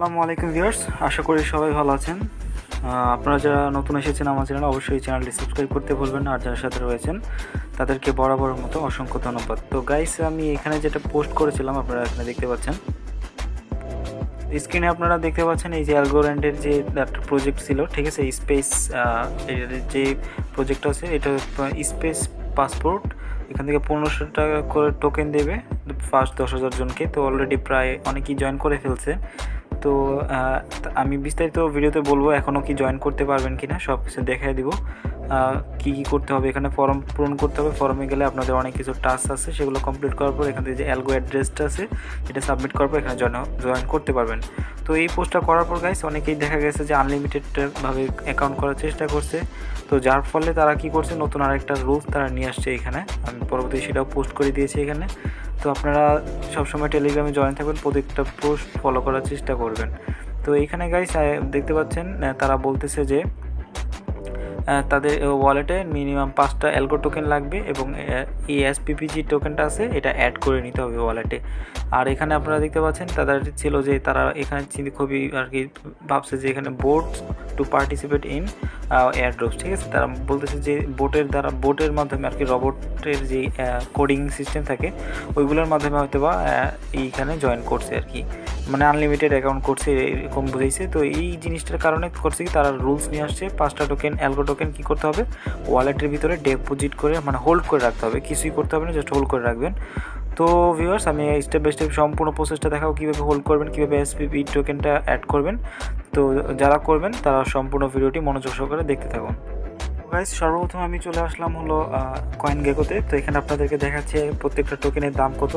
আসসালামু আলাইকুম ভিউয়ার্স, আশা করি সবাই ভালো আছেন। আপনারা যারা নতুন এসেছেন আমার চ্যানেলে অবশ্যই চ্যানেলটি সাবস্ক্রাইব করতে ভুলবেন না। আর যারা সাথে রয়েছেন তাদেরকে বরাবরের মতো অসংখ্য ধন্যবাদ। তো গাইস, আমি এখানে যেটা পোস্ট করেছিলাম আপনারা এখানে দেখতে পাচ্ছেন, স্ক্রিনে আপনারা দেখতে পাচ্ছেন এই যে অ্যালগোর্যান্ডের যে একটা প্রজেক্ট ছিল, ঠিক আছে, স্পেস যে প্রজেক্ট আছে এটা স্পেস পাসপোর্ট। এখান থেকে 1500 টাকা করে টোকেন দেবে ফার্স্ট 10,000 জনকে। তো অলরেডি প্রায় অনেকেই জয়েন করে ফেলছে। তো আমি বিস্তারিত ভিডিওতে বলবো এখনও কি জয়েন করতে পারবেন কি না, সব কিছু দেখাই দিব। কী কী করতে হবে, এখানে ফর্ম পূরণ করতে হবে। ফর্মে গেলে আপনাদের অনেক কিছু টাস্ক আছে, সেগুলো কমপ্লিট করার পর এখান থেকে যে অ্যালগো অ্যাড্রেসটা আছে এটা সাবমিট করার পর এখানে জয়েন করতে পারবেন। তো এই পোস্টটা করার পর গাইস অনেকেই দেখা গেছে যে আনলিমিটেডভাবে অ্যাকাউন্ট করার চেষ্টা করছে। তো যার ফলে তারা কি করছে, নতুন আরেকটা রুলস তারা নিয়ে আসছে এখানে। আমি পরবর্তী সেটাও পোস্ট করে দিয়েছি এখানে। তো আপনারা সবসময় টেলিগ্রামে জয়েন থাকবেন, প্রত্যেকটা পোস্ট ফলো করার চেষ্টা করবেন। তো এইখানে গাইস দেখতে পাচ্ছেন তারা বলতেছে যে তাদের ওয়ালেটে মিনিমাম 5টা অ্যালগো টোকেন লাগবে এবং এই এসপিপি যে টোকেনটা আছে এটা অ্যাড করে নিতে হবে ওয়ালেটে। আর এখানে আপনারা দেখতে পাচ্ছেন তাদের ছিল যে তারা এখানে খুবই আর কি ভাবছে যে এখানে boats to participate in airdrops, ঠিক আছে। তারা বলতেছে যে বোটের মাধ্যমে আর কি, রোবটের যে কোডিং সিস্টেম থাকে ওইগুলোর মাধ্যমে হয়তো বা এইখানে জয়েন করছে আর কি, মানে আনলিমিটেড অ্যাকাউন্ট করছে এরকম বুঝাইছে। তো এই জিনিসটার কারণে করছে কি, তারা রুলস নিয়ে আসছে 5টা টোকেন অ্যালগো টোকেন কী করতে হবে, ওয়ালেটের ভিতরে ডিপোজিট করে মানে হোল্ড করে রাখতে হবে। কিছুই করতে হবে না, জাস্ট হোল্ড করে রাখবেন। তো ভিউয়ার্স, আমি স্টেপ বাই স্টেপ সম্পূর্ণ প্রসেসটা দেখাবো, কীভাবে হোল্ড করবেন, কীভাবে এসপিপি টোকেনটা অ্যাড করবেন। তো যারা করবেন তারা সম্পূর্ণ ভিডিওটি মনোযোগ সহকারে দেখতে থাকুন। গাইস, সর্বপ্রথম আমি চলে আসলাম হলো কয়েন গেকোতে। তো এখানে আপনাদেরকে দেখাচ্ছে প্রত্যেকটা টোকেনের দাম কত,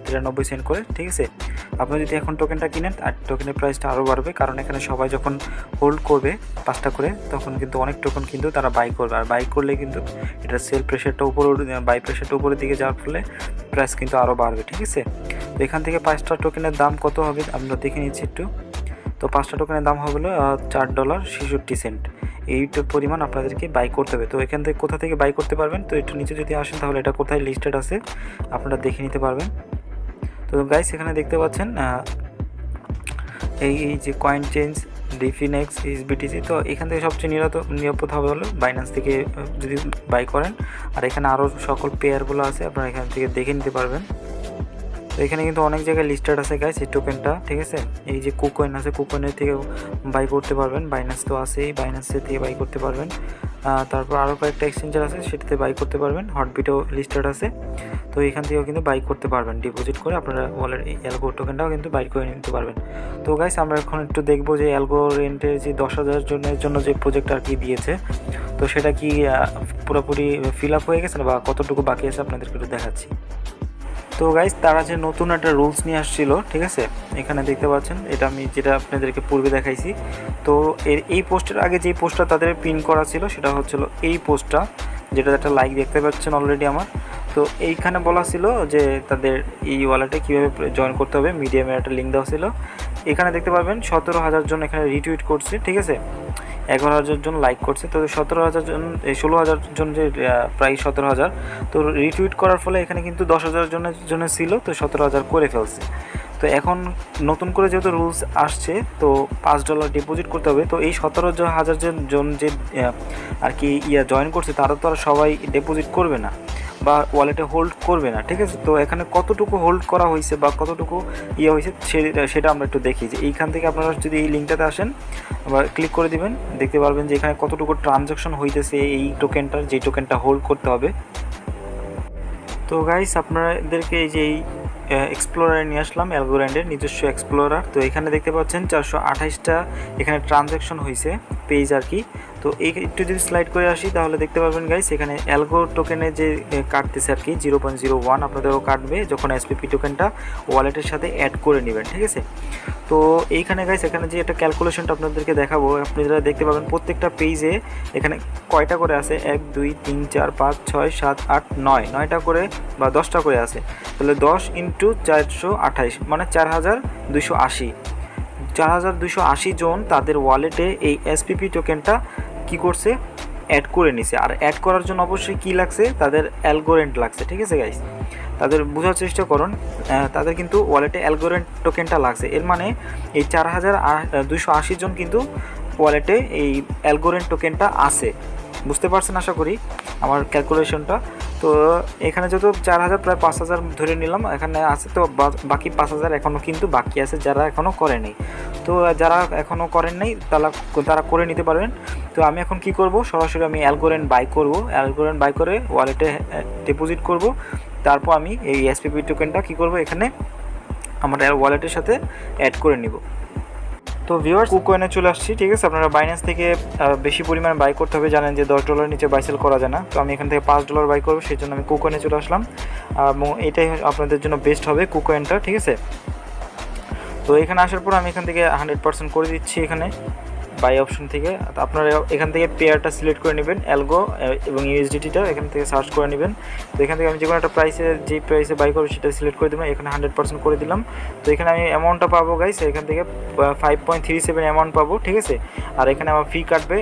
93 সেন্ট করে, ঠিক আছে। আপনি যদি এখন টোকেনটা কিনেন আর টোকেনের প্রাইসটা আরও বাড়বে, কারণ এখানে সবাই যখন হোল্ড করবে 5টা করে তখন কিন্তু অনেক টোকেন কিন্তু তারা বাই করবে। আর বাই করলে কিন্তু এটা সেল প্রেশারটা বাই প্রেশারটা উপরের দিকে যাওয়ার ফলে প্রাইস কিন্তু আরও বাড়বে, ঠিক আছে। তো এখান থেকে 5টা টোকেনের দাম কত হবে আমরা দেখে নিচ্ছি একটু। তো 5টা টোকেনের দাম হবে $4.66। এইটা পরিমাণ আপনাদেরকে বাই করতে হবে। তো এখান থেকে কোথা থেকে বাই করতে পারবেন, তো একটু নিচে যদি আসেন তাহলে এটা কোথায় লিস্টেড আছে আপনারা দেখে নিতে পারবেন। তো গাইস, এখানে দেখতে পাচ্ছেন এই যে কয়েন চেঞ্জ, ডিফিনেক্স, এসবিটিসি। তো এখান থেকে সবচেয়ে নিরাপদ হবে হলো বাইন্যান্স থেকে যদি বাই করেন। আর এখানে আরও সকল পেয়ারগুলো আছে, আপনারা এখান থেকে দেখে নিতে পারবেন। তো এখানে কিন্তু অনেক জায়গায় লিস্টেড আছে গাইস এই টোকেনটা, ঠিক আছে। এই যে কুকয়েন আছে, কুকয়েনের থেকে বাই করতে পারবেন। বাইন্যান্স তো আছেই, বাইন্যান্সের থেকে বাই করতে পারবেন। তারপর আরও কয়েকটা এক্সচেঞ্জার আছে, সেটাতে বাই করতে পারবেন। হটবিটও লিস্টেড আছে, তো এখান থেকেও কিন্তু বাই করতে পারবেন। ডিপোজিট করে আপনারা ওয়ালেট এই অ্যালগো টোকেনটাও কিন্তু বাই করে নিতে পারবেন। তো গাইস, আমরা এখন একটু দেখবো যে অ্যালগোরেন্টের যে 10,000 জনের জন্য যে প্রজেক্ট আর কি দিয়েছে, তো সেটা কি পুরোপুরি ফিল আপ হয়ে গেছে বা কতটুকু বাকি আছে আপনাদেরকে একটু দেখাচ্ছি। তো গাইস, তারা যে নতুন একটা রুলস নিয়ে আসছিল, ঠিক আছে, এখানে দেখতে পাচ্ছেন, এটা আমি যেটা আপনাদেরকে পূর্বে দেখাইছি। তো এই পোস্টের আগে যে পোস্টটা তাদের পিন করা ছিল সেটা হচ্ছিল এই পোস্টটা, যেটা একটা লাইক দেখতে পাচ্ছেন অলরেডি আমার। তো এইখানে বলা ছিল যে তাদের এই ওয়ালেটে কীভাবে জয়েন করতে হবে, মিডিয়ামের একটা লিঙ্ক দেওয়া ছিল। এখানে দেখতে পাবেন 17,000 জন এখানে রিটুইট করছে, ঠিক আছে। 11,000 জন লাইক করছে। তো 17,000 জন, 16,000 জন যে প্রায় 17,000, তো রিটুইট করার ফলে এখানে কিন্তু 10,000 জনের জন্য ছিল, তো 17,000 করে ফেলছে। তো এখন নতুন করে যেহেতু রুলস আসছে, তো $5 ডিপোজিট করতে হবে। তো এই 17,000 জন যে আর কি জয়েন করছে তারা তো আর সবাই ডিপোজিট করবে না বা ওয়ালেটে হোল্ড করবে না, ঠিক আছে। তো এখানে কতটুকু হোল্ড করা হয়েছে বা কতটুকু হয়েছে সেটা আমরা একটু দেখি। যে এইখান থেকে আপনারা যদি এই লিঙ্কটাতে আসেন বা ক্লিক করে দিবেন, দেখতে পারবেন যে এখানে কতটুকু ট্রানজ্যাকশন হইতেছে এই টোকেনটার, যে টোকেনটা হোল্ড করতে হবে। তো গাইস, আপনাদেরকে এই যে এই এক্সপ্লোরারে নিয়ে আসলাম, অ্যালগোর্যান্ডের নিজস্ব এক্সপ্লোরার। তো এখানে দেখতে পাচ্ছেন 428টা এখানে ট্রানজ্যাকশন হয়েছে পেজ আর কি। তো এই একটু যদি স্লাইড করে আসি তাহলে দেখতে পারবেন গাইস, এখানে অ্যালগো টোকেনে যে কাটতেছে আর কি 0.01 আপনাদেরও কাটবে যখন এসপিপি টোকেনটা ওয়ালেটের সাথে অ্যাড করে নেবেন, ঠিক আছে। তো এইখানে গাইস, এখানে যে একটা ক্যালকুলেশনটা আপনাদেরকে দেখাবো, আপনারা দেখতে পাবেন প্রত্যেকটা পেজে এখানে কয়টা করে আছে, 1 2 3 4 5 6 7 8 9টা করে বা 10টা করে আছে। তাহলে 10 × 428 মানে 4,280 জন তাদের ওয়ালেটে এই এসপিপি টোকেনটা কি করছে, অ্যাড করে নিছে। আর অ্যাড করার জন্য অবশ্যই কি লাগছে, তাদের অ্যালগোরেন্ট লাগছে, ঠিক আছে গাইস। তাদের বোঝার চেষ্টা করুন, তাদের কিন্তু ওয়ালেটে অ্যালগোরেন্ড টোকেনটা লাগছে। এর মানে এই 4280 জন কিন্তু ওয়ালেটে এই অ্যালগোরেন্ড টোকেনটা আছে। বুঝতে পারছেন আশা করি আমার ক্যালকুলেশনটা। তো এখানে যত 4000 প্রায় 5000 ধরে নিলাম এখানে আছে, তো বাকি 5000 এখনও কিন্তু বাকি আছে যারা এখনও করে নেই। তো যারা এখনও করেন নাই তারা করে নিতে পারবেন। তো আমি এখন কি করব, সরাসরি আমি অ্যালগোরেন্ড বাই করব, অ্যালগোরেন্ড বাই করে ওয়ালেটে ডিপোজিট করব। তারপর আমি এই এসপিপি টোকেনটা কি করব, এখানে আমার ওয়ালেটের সাথে অ্যাড করে নিব। তো ভিউয়ার্স, কুকয়েনে চলে আসছি, ঠিক আছে। আপনারা বাইন্যান্স থেকে বেশি পরিমাণ বাই করতে হবে, জানেন যে $10 নিচে বাই সেল করা যায় না। তো আমি এখান থেকে $5 বাই করবো, সেই জন্য আমি কুকয়েনে চলে আসলাম এবং এটাই আপনাদের জন্য বেস্ট হবে কুকয়েনটা, ঠিক আছে। তো এখানে আসার পর আমি এখান থেকে 100% করে দিচ্ছি এখানে বাই অপশন থেকে। আপনারা এখান থেকে পেয়ারটা সিলেক্ট করে নেবেন, অ্যালগো এবং ইউএসডিটিটা এখান থেকে সার্চ করে নেবেন। তো এখান থেকে আমি যে কোনো একটা যেই প্রাইসে বাই করবো সেটা সিলেক্ট করে দেবেন, এখানে 100% করে দিলাম। তো এখানে আমি অ্যামাউন্টটা পাবো গাইস, এখান থেকে 5.37 অ্যামাউন্ট পাবো, ঠিক আছে। আর এখানে আমার ফি কাটবে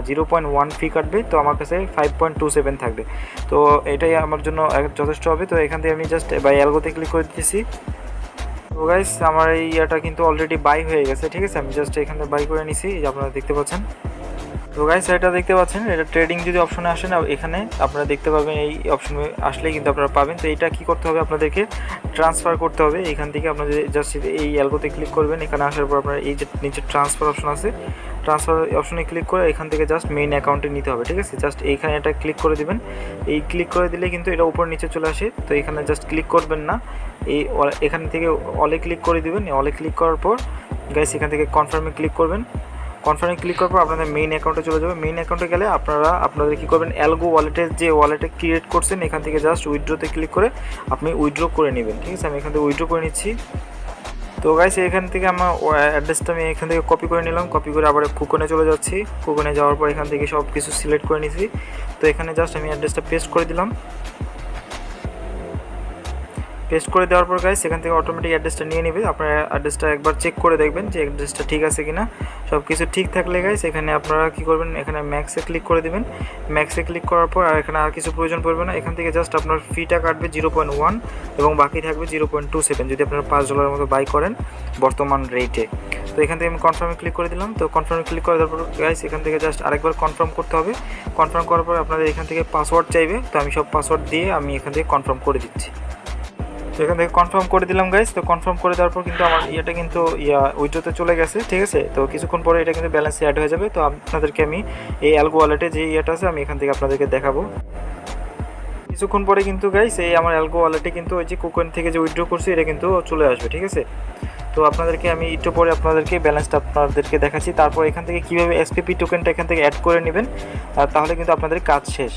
0.1 ফি কাটবে, তো আমার কাছে 5.27 থাকবে। তো এটাই আমার জন্য যথেষ্ট হবে। তো এখান থেকে আমি জাস্ট বাই অ্যালগোতে ক্লিক করে দিতেছি। তো গাইস, আমার এই ইয়াটা কিন্তু অলরেডি বাই হয়ে গেছে, ঠিক আছে। আমি জাস্ট এখানে বাই করে নিছি, যে আপনারা দেখতে পাচ্ছেন। তো গাইস, এটা দেখতে পাচ্ছেন, এটা ট্রেডিং যদি অপশনে আসে না, এখানে আপনারা দেখতে পাবেন, এই অপশনে আসলেই কিন্তু আপনারা পাবেন। তো এটা কি করতে হবে, আপনাদেরকে ট্রান্সফার করতে হবে। এখান থেকে আপনাদের জাস্ট এই অ্যালগোতে ক্লিক করবেন, এখানে আসার পর আপনারা এই যে নিচে ট্রান্সফার অপশন আছে, ট্রান্সফার অপশনে ক্লিক করে এখান থেকে জাস্ট মেইন অ্যাকাউন্টে নিতে হবে, ঠিক আছে। জাস্ট এইখানে এটা ক্লিক করে দিবেন, এই ক্লিক করে দিলে কিন্তু এটা উপর নিচে চলে আসে। তো এখানে জাস্ট ক্লিক করবেন না, এখান থেকে অলে ক্লিক করে দিবেন। অলে ক্লিক করার পর গাইস এখান থেকে কনফার্মে ক্লিক করবেন। কনফার্মে ক্লিক করার পর আপনাদের মেইন অ্যাকাউন্টে চলে যাবে। মেইন অ্যাকাউন্টে গেলে আপনাদের কী করবেন, অ্যালগো ওয়ালেটের যে ওয়ালেটে ক্রিয়েট করছেন এখান থেকে জাস্ট উইথড্রোতে ক্লিক করে আপনি উইথড্রো করে নেবেন, ঠিক আছে। আমি এখান থেকে উইথড্রো করে নিচ্ছি। তো গাইস, এখান থেকে আমার অ্যাড্রেসটা আমি এখান থেকে কপি করে নিলাম, কপি করে আবার কুকনে চলে যাচ্ছি। কুকনে যাওয়ার পর এখান থেকে সব কিছু সিলেক্ট করে নিয়েছি। তো এখানে জাস্ট আমি অ্যাড্রেসটা পেস্ট করে দিলাম। পেস্ট করে দেওয়ার পর গাইস এখান থেকে অটোমেটিক অ্যাড্রেসটা নিয়ে নেবে। আপনার অ্যাড্রেসটা একবার চেক করে দেখবেন যে অ্যাড্রেসটা ঠিক আছে কিনা। সব কিছু ঠিক থাকলে গাইস এখানে আপনারা কী করবেন, এখানে ম্যাক্সে ক্লিক করে দেবেন। ম্যাক্সে ক্লিক করার পর আর এখানে আর কিছু প্রয়োজন পড়বে না। এখান থেকে জাস্ট আপনার ফিটা কাটবে 0.1 এবং বাকি থাকবে 0.27 যদি আপনারা $5 মতো বাই করেন বর্তমান রেটে। তো এখান থেকে আমি কনফার্মে ক্লিক করে দিলাম। তো কনফার্মে ক্লিক করে দেওয়ার পর গাইস এখান থেকে জাস্ট আরেকবার কনফার্ম করতে হবে। কনফার্ম করার পর আপনাদের এখান থেকে পাসওয়ার্ড চাইবে, তো আমি সব পাসওয়ার্ড দিয়ে আমি এখান থেকে কনফার্ম করে দিচ্ছি। তো এখান থেকে কনফার্ম করে দিলাম গাইস। তো কনফার্ম করে দেওয়ার পর কিন্তু আমার ইয়েটা কিন্তু উইথড্রোতে চলে গেছে, ঠিক আছে। তো কিছুক্ষণ পরে এটা কিন্তু ব্যালেন্সে অ্যাড হয়ে যাবে। তো আপনাদেরকে আমি এই অ্যালগো ওয়ালেটে যে ইয়েটা আছে আমি এখান থেকে আপনাদেরকে দেখাবো। কিছুক্ষণ পরে কিন্তু গাইস এই আমার অ্যালগো ওয়ালেটে কিন্তু ওই যে কুকয়েন থেকে যে উইথড্রো করছি এটা কিন্তু চলে আসবে, ঠিক আছে। তো আপনাদেরকে আমি একটু পরে আপনাদেরকে ব্যালেন্সটা আপনাদেরকে দেখাচ্ছি। তারপর এখান থেকে কীভাবে এসপিপি টোকেনটা এখান থেকে অ্যাড করে নেবেন, তাহলে কিন্তু আপনাদের কাজ শেষ।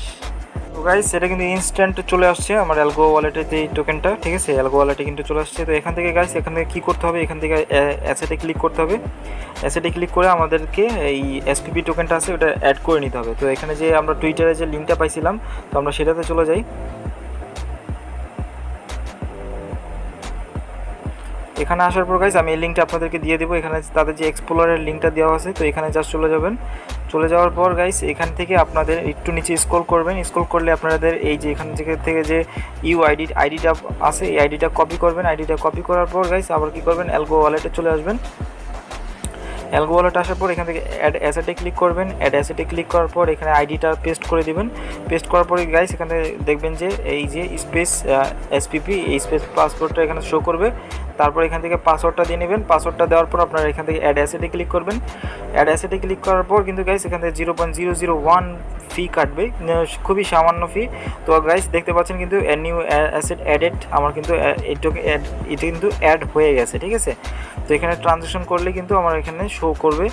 তো গাইস, এটা কিন্তু ইনস্ট্যান্ট চলে আসছে আমার অ্যালগো ওয়ালেটের যে টোকেনটা, ঠিক আছে। অ্যালগো ওয়ালেটে কিন্তু চলে আসছে। তো এখান থেকে গাইস এখান থেকে কী করতে হবে, এখান থেকে অ্যাসেটে ক্লিক করতে হবে। অ্যাসেটে ক্লিক করে আমাদেরকে এই এসপিপি টোকেনটা আছে ওটা অ্যাড করে নিতে হবে। তো এখানে যে আমরা টুইটারে যে লিঙ্কটা পাইছিলাম, তো আমরা সেটাতে চলে যাই। এখানে আসার পর গাইস আমি এই লিঙ্কটা আপনাদেরকে দিয়ে দেবো। এখানে তাদের যে এক্সপ্লোরারের লিঙ্কটা দেওয়া আছে, তো এখানে জাস্ট চলে যাবেন। চলে যাওয়ার পর গাইস এখান থেকে আপনাদের একটু নিচে স্ক্রল করবেন। স্ক্রল করলে আপনাদের এই যে এখান থেকে যে আইডিটা আছে এই আইডিটা কপি করবেন। আইডিটা কপি করার পর গাইস আবার কী করবেন, অ্যালগো ওয়ালেটে চলে আসবেন। অ্যালগো ওয়ালেট আসার পর এখান থেকে অ্যাড অ্যাসেটে ক্লিক করবেন। অ্যাড অ্যাসেটে ক্লিক করার পর এখানে আইডিটা পেস্ট করে দিবেন। পেস্ট করার পরে গাইস এখানে দেখবেন যে এই যে স্পেস এসপিপি এই স্পেস পাসওয়ার্ডটা এখানে শো করবে। তারপর এখান থেকে পাসওয়ার্ডটা দিয়ে নেবেন। পাসওয়ার্ডটা দেওয়ার পর আপনারা এখান থেকে অ্যাড অ্যাসেটে ক্লিক করবেন। অ্যাড অ্যাসেটে ক্লিক করার পর কিন্তু গাইস এখান থেকে 0.001 ফি কাটবে, খুবই সামান্য ফি। তো গাইস দেখতে পাচ্ছেন কিন্তু নিউ অ্যাসেট অ্যাডেড আমার কিন্তু এটা কিন্তু অ্যাড হয়ে গেছে, ঠিক আছে। তো এখানে ট্রানজ্যাকশন করলে কিন্তু আমার এখানে শো করবে।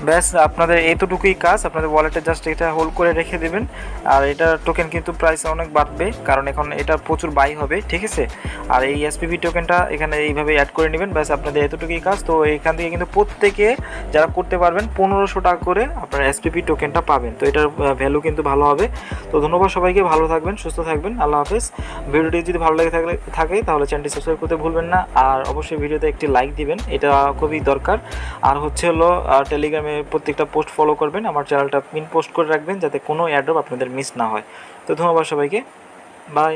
ব্যাস, আপনাদের এতটুকুই কাজ। আপনাদের ওয়ালেটে জাস্ট এটা হোল্ড করে রেখে দেবেন। আর এটা টোকেন কিন্তু প্রাইস অনেক বাড়বে, কারণ এখন এটা প্রচুর বাই হবে, ঠিক আছে। আর এই এসপিপি টোকেনটা এখানে এইভাবে অ্যাড করে নেবেন। ব্যাস, আপনাদের এতটুকুই কাজ। তো এখান থেকে কিন্তু প্রত্যেকে যারা করতে পারবেন 1500 টাকা করে আপনারা এসপিপি টোকেনটা পাবেন। তো এটার ভ্যালু কিন্তু ভালো হবে। তো ধন্যবাদ সবাইকে, ভালো থাকবেন, সুস্থ থাকবেন, আল্লাহ হাফেজ। ভিডিওটি যদি ভালো লেগে থাকে তাহলে চ্যানেলটি সাবস্ক্রাইব করতে ভুলবেন না। আর অবশ্যই ভিডিওতে একটি লাইক দিবেন, এটা খুবই দরকার। আর হচ্ছে হলো টেলিগ্রামে প্রত্যেকটা পোস্ট ফলো করবেন। আমার চ্যানেলটা পিন পোস্ট করে রাখবেন যাতে কোনো অ্যাড্রপ আপনাদের মিস না হয়। তো ধন্যবাদ সবাইকে, বাই।